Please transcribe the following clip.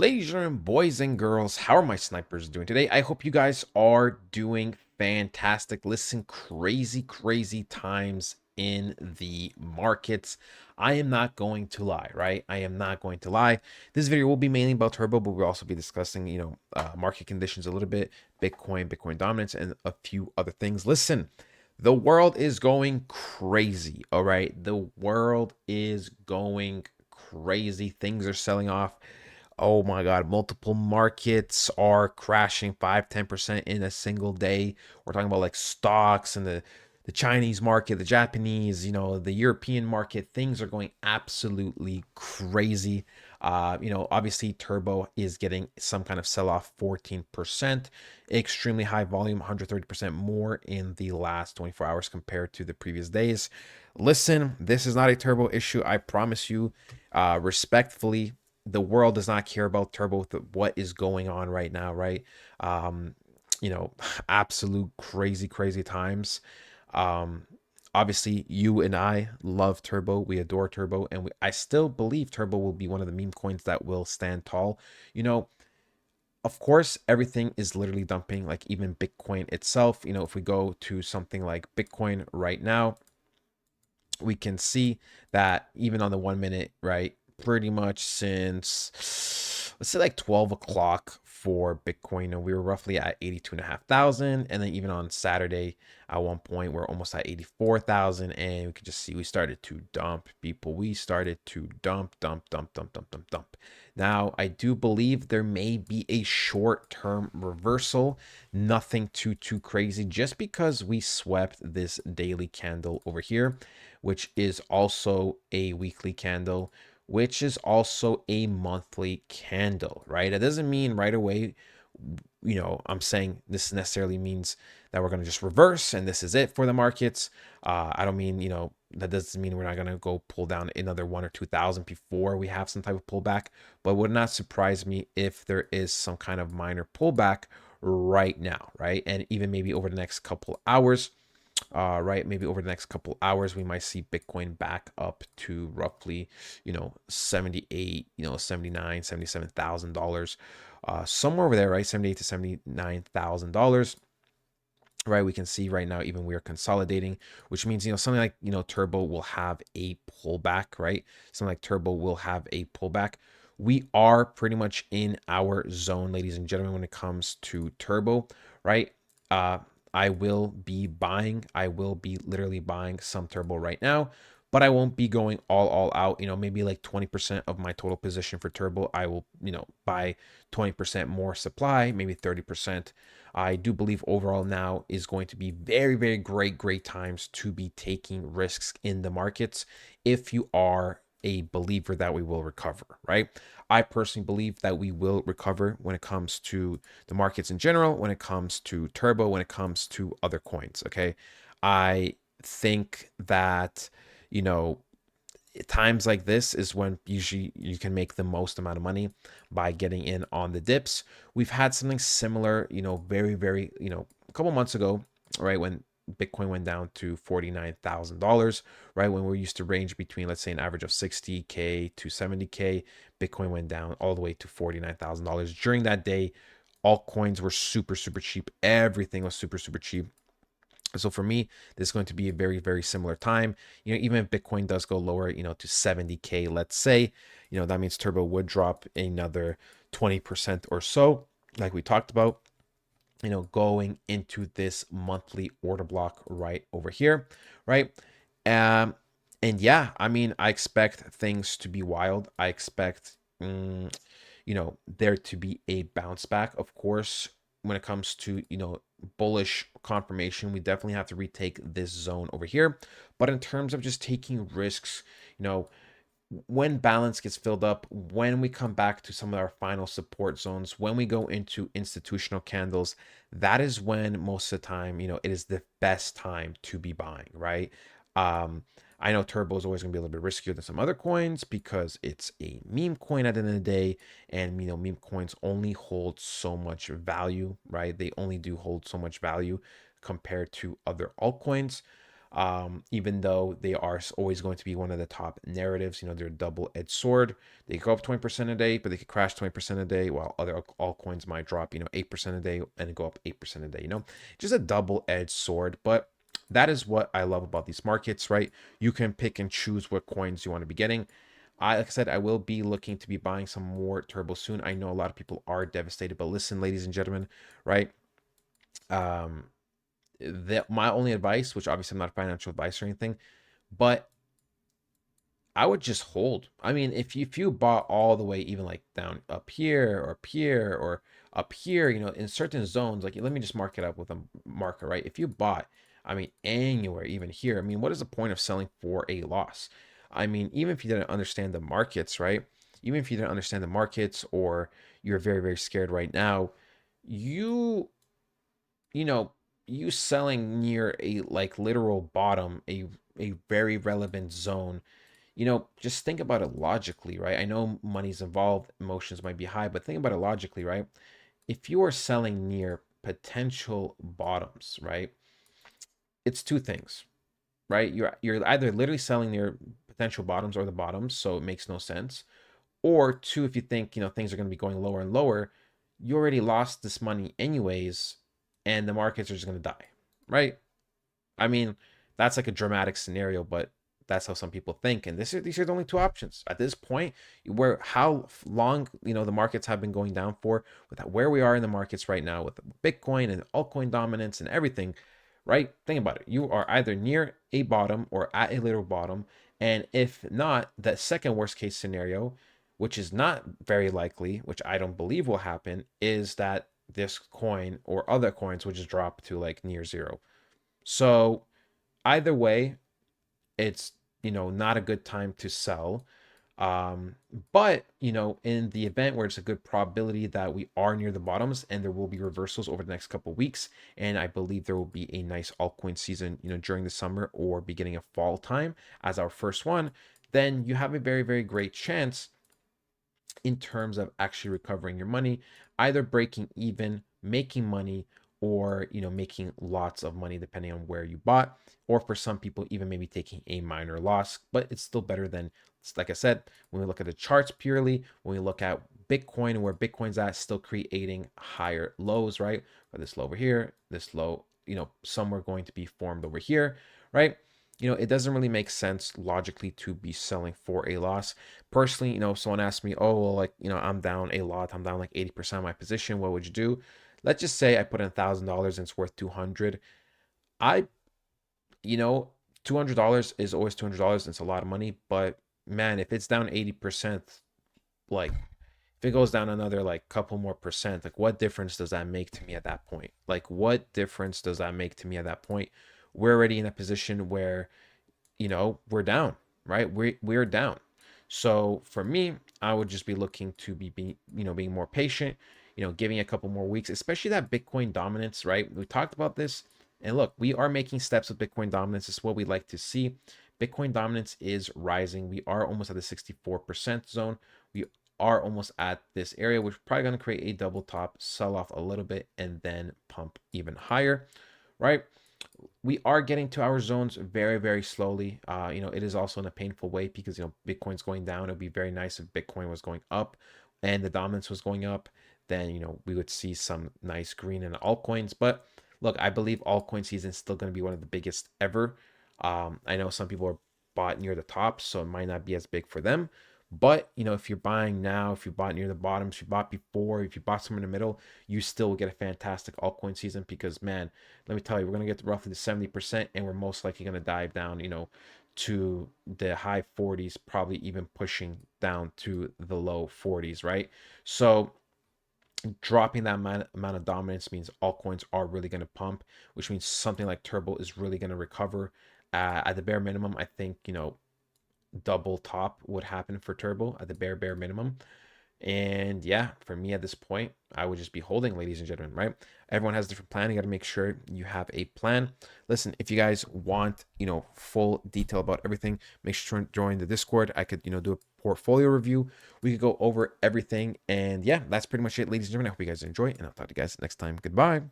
Ladies and boys and girls, how are my snipers doing today? I hope you guys are doing fantastic. Listen, crazy times in the markets. I am not going to lie, right? I am not going to lie. This video will be mainly about Turbo, but we'll also be discussing, market conditions a little bit, Bitcoin dominance, and a few other things. Listen, the world is going crazy, all right? The world is going crazy. Things are selling off. Oh my God, multiple markets are crashing 5-10% in a single day. We're talking about like stocks and the Chinese market, the Japanese, the European market. Things are going absolutely crazy. Obviously Turbo is getting some kind of sell-off, 14%, extremely high volume, 130% more in the last 24 hours compared to the previous days. Listen, this is not a Turbo issue. I promise you, respectfully, the world does not care about Turbo with what is going on right now, right? Um, you know, Absolute crazy times. Um, Obviously, you and I love Turbo. We adore Turbo, and I still believe Turbo will be one of the meme coins that will stand tall. You know, of course, everything is literally dumping, like even Bitcoin itself. If we go to something like Bitcoin right now, we can see that even on the 1 minute, right? Pretty much since, let's say, like 12 o'clock for Bitcoin, and we were roughly at 82,500. And then even on Saturday, at one point, we're almost at 84,000. And we could just see we started to dump people. We started to dump. Now, I do believe there may be a short-term reversal, nothing too crazy, just because we swept this daily candle over here, which is also a weekly candle, which is also a monthly candle, right? It doesn't mean right away, I'm saying this necessarily means that we're going to just reverse and this is it for the markets. I don't mean, that doesn't mean we're not going to go pull down another 1 or 2,000 before we have some type of pullback, but would not surprise me if there is some kind of minor pullback right now, right? And even maybe over the next couple hours, right? Maybe over the next couple hours, we might see Bitcoin back up to roughly, 78, 79, $77,000, somewhere over there, right? 78 to $79,000. Right, we can see right now even we are consolidating, which means something like Turbo will have a pullback, right? Something like Turbo will have a pullback. We are pretty much in our zone, ladies and gentlemen, when it comes to Turbo, right? I will be buying. I will be literally buying some Turbo right now, but I won't be going all out. Maybe like 20% of my total position for Turbo. I will, buy 20% more supply, maybe 30%. I do believe overall now is going to be very great times to be taking risks in the markets if you are a believer that we will recover, right? I personally believe that we will recover when it comes to the markets in general, when it comes to Turbo, when it comes to other coins, okay? I think that, you know, times like this is when usually you can make the most amount of money by getting in on the dips. We've had something similar, very, a couple months ago, right, when Bitcoin went down to $49,000, right, when we used to range between, let's say, an average of 60K to 70K. Bitcoin went down all the way to $49,000 during that day. Altcoins were super cheap. Everything was super cheap. So for me, this is going to be a very similar time. Even if Bitcoin does go lower, to 70K, let's say, that means Turbo would drop another 20% or so, like we talked about, going into this monthly order block right over here, right? Um, and yeah, I mean, I expect things to be wild. I expect, there to be a bounce back, of course, when it comes to, bullish confirmation. We definitely have to retake this zone over here. But in terms of just taking risks, when balance gets filled up, when we come back to some of our final support zones, when we go into institutional candles, that is when most of the time, it is the best time to be buying, right? Um, I know Turbo is always going to be a little bit riskier than some other coins because it's a meme coin at the end of the day. And, meme coins only hold so much value, right? They only do hold so much value compared to other altcoins. Even though they are always going to be one of the top narratives. They're a double-edged sword. They go up 20% a day, but they could crash 20% a day, while other altcoins might drop, 8% a day and go up 8% a day. Just a double-edged sword. But that is what I love about these markets, right? You can pick and choose what coins you want to be getting. Like I said, I will be looking to be buying some more turbo soon. I know a lot of people are devastated, but listen, ladies and gentlemen, right? Um, that my only advice, which obviously I'm not a financial advice or anything, but I would just hold. I mean, if you bought all the way, even like down up here or up here or up here, in certain zones, like let me just mark it up with a marker, right? If you bought, I mean, anywhere, even here, I mean, what is the point of selling for a loss? I mean, even if you didn't understand the markets, right? Even if you didn't understand the markets or you're very, very scared right now, you, you know, you selling near a like literal bottom, a very relevant zone, just think about it logically, right? I know money's involved, emotions might be high, but think about it logically, right? If you are selling near potential bottoms, right? It's two things, right? You're either literally selling near potential bottoms or the bottoms, so it makes no sense. Or two, if you think, things are going to be going lower and lower, you already lost this money anyways, and the markets are just going to die, right? I mean, that's like a dramatic scenario, but that's how some people think. And these are the only two options at this point. Where how long the markets have been going down for, with where we are in the markets right now, with Bitcoin and altcoin dominance and everything, right? Think about it. You are either near a bottom or at a little bottom, and if not, the second worst case scenario, which is not very likely, which I don't believe will happen, is that this coin or other coins will just drop to like near zero. So either way, it's not a good time to sell. Um, but in the event where it's a good probability that we are near the bottoms and there will be reversals over the next couple of weeks, and I believe there will be a nice altcoin season, during the summer or beginning of fall time as our first one, then you have a very, very great chance in terms of actually recovering your money, either breaking even, making money, or making lots of money depending on where you bought, or for some people even maybe taking a minor loss. But it's still better than, like I said, when we look at the charts purely, when we look at Bitcoin and where Bitcoin's at, still creating higher lows, right? Or this low over here, this low, somewhere going to be formed over here, right? It doesn't really make sense logically to be selling for a loss. Personally, if someone asked me, oh, well, like, I'm down a lot, I'm down like 80% of my position, what would you do? Let's just say I put in $1,000 and it's worth 200. I, you know, $200 is always $200. It's a lot of money, but man, if it's down 80%, like if it goes down another like couple more percent, like what difference does that make to me at that point? Like what difference does that make to me at that point? We're already in a position where we're down, right? We're down. So for me, I would just be looking to being more patient, giving a couple more weeks, especially that Bitcoin dominance, right? We talked about this, and look, we are making steps with Bitcoin dominance. It's what we like to see. Bitcoin dominance is rising. We are almost at the 64% zone. We are almost at this area, which is probably going to create a double top, sell off a little bit, and then pump even higher, right? We are getting to our zones very, very slowly. It is also in a painful way because Bitcoin's going down. It would be very nice if Bitcoin was going up and the dominance was going up. Then we would see some nice green in altcoins. But look, I believe altcoin season is still going to be one of the biggest ever. I know some people are bought near the top, so it might not be as big for them. But if you're buying now, if you bought near the bottom, if you bought before, if you bought somewhere in the middle, you still will get a fantastic altcoin season because man, let me tell you, we're gonna get to roughly the 70%, and we're most likely gonna dive down, to the high 40s, probably even pushing down to the low 40s, right? So dropping that amount of dominance means altcoins are really gonna pump, which means something like Turbo is really gonna recover. At the bare minimum, I think double top would happen for Turbo at the bare minimum. And yeah, for me at this point, I would just be holding, ladies and gentlemen, right? Everyone has a different plan. You got to make sure you have a plan. Listen, if you guys want, full detail about everything, make sure to join the Discord. I could, do a portfolio review. We could go over everything. And yeah, that's pretty much it, ladies and gentlemen. I hope you guys enjoy, and I'll talk to you guys next time. Goodbye.